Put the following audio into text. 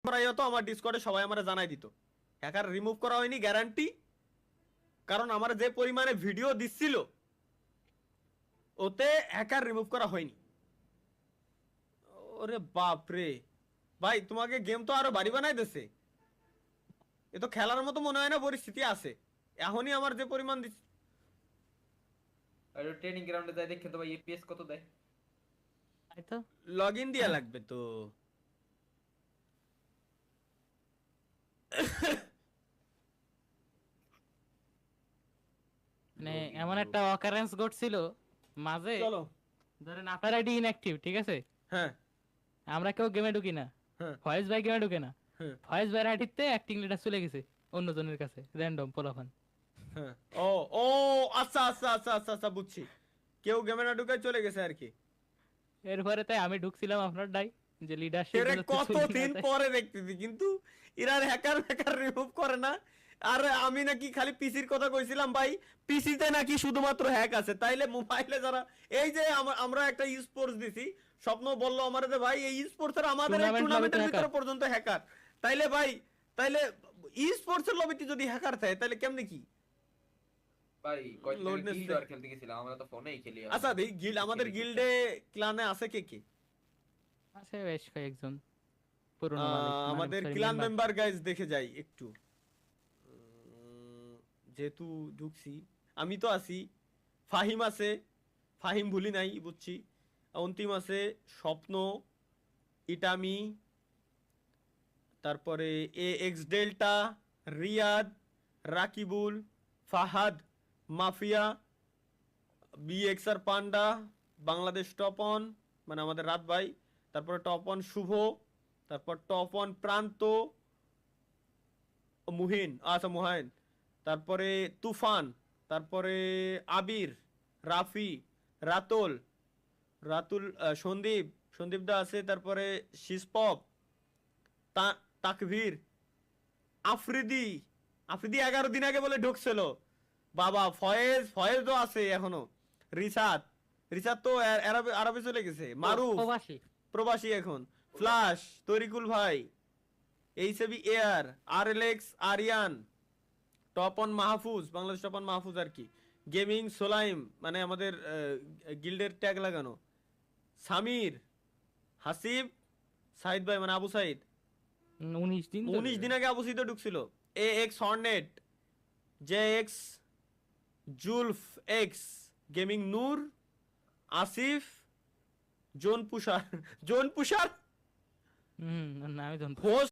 করাই হতো আমার ডিসকর্ডে সবাই আমারে জানাই দিত। হ্যাকার রিমুভ করা হয়নি গ্যারান্টি, কারণ আমার যে পরিমাণে ভিডিও দিচ্ছিল ওতে হ্যাকার রিমুভ করা হয়নি। ওরে বাপ রে ভাই, তোমাকে গেম তো আরো বাড়ি বানাই দিছে। এ তো খেলার মতো মনে হয় না পরিস্থিতি আছে এখনই আমার যে পরিমাণ দিচ্ছে। আর ট্রেনিং গ্রাউন্ডে যাই দেখে তো ভাই এপিএস কত দেয়। তাই তো। লগ ইন দিয়া লাগবে তো। মানে এমন একটা অকারেন্স ঘটছিল মাঝে, চলো। ধরেন আপনার আইডি ইনঅ্যাক্টিভ, ঠিক আছে, হ্যাঁ আমরা কেউ গেমে ঢুকি না, হ্যাঁ ফয়েজ ভাই গেমে ঢুকে না, হ্যাঁ ফয়েজ ভাইয়ের আইডিতে অ্যাক্টিং লিডার চলে গেছে অন্যজনের কাছে, র্যান্ডম পোলাপান। হ্যাঁ। ও ও আচ্ছা আচ্ছা আচ্ছা আচ্ছা আচ্ছা বুঝছি, কেউ গেমে না ঢুকে চলে গেছে আর কি। এরপরে তাই আমি ঢুকছিলাম আপনার ডাই যে লিডারশিপ এরে কতদিন পরে দেখতেছি, কিন্তু এরা হ্যাকার হ্যাকার রিমুভ করে না। আর আমি নাকি খালি পিসির কথা কইছিলাম ভাই, পিসিতে নাকি শুধুমাত্র হ্যাক আছে, তাইলে মোবাইলে যারা এই যে আমরা একটা ই স্পোর্টস দিছি, স্বপ্ন বললো আমার যে ভাই এই ই স্পোর্টস এর আমাদের এই টুর্নামেন্টের ভিতরে পর্যন্ত হ্যাকার, তাইলে ভাই তাইলে ই স্পোর্টস এর লবিতে যদি হ্যাকার থাকে তাহলে কেমনে কি ভাই কয়দিন আগে লোডনেস গিল্ড ওয়ার খেলতে গেছিলাম, আমরা তো ফোনেই খেলি এখন। আচ্ছা দেই গিল্ড, আমাদের গিল্ডে ক্লানে আছে কে কে? আছে বেশ কয়েকজন পুরনো মালিক, মানে আমাদের sorry, clan member। Member guys দেখে যাই একটু। যেহেতু ঢুকছি, আমি তো আছি, ফাহিম আছে, ফাহিম ভুলি নাই বুঝছি, অন্তিম আছে, স্বপ্ন, ইটামি, তারপরে A X Delta, Riyad, Rakibul, Fahad, Mafia, B X আর পান্ডা, বাংলাদেশ টপ অন মানে আমাদের রাত ভাই, তারপরে টপ অন শুভ, তারপর টপ অন প্রান্ত, মুহিন আচ্ছা মুহাইন, তারপরে তুফান, তারপরে আবির, রাফি, রাতুল, সন্দীপ, সন্দীপ দা আছে, তারপরে শিসপপ, তাকভীর, আফ্রিদি, আফ্রিদি 11 দিন আগে বলে ঢুকছিল বাবা, ফয়েজ তো আছে এখনো, রিসাত, রিসাত তো আরবে আরবে চলে গেছে, মারুফ প্রবাসী। প্রবাসী এখন, ফ্লাশ, তরিকুল ভাই, HB air, RLX Ariyan, top on Mahfuz, Bangladesh top on Mahfuz আর কি, গেমিং সোলাইম মানে আমাদের গিল্ডের ট্যাগ লাগানো, সামির, হাসিব, সাইদ ভাই মানে আবু সাইদ, 19 দিন 19 দিন আগে আবু সাইদ ঢুকছিল, A X hornet, J X, Zulf X, gaming Nur, Asif, zone pusher, zone pusher, না আমি জানতাম। হোস্ট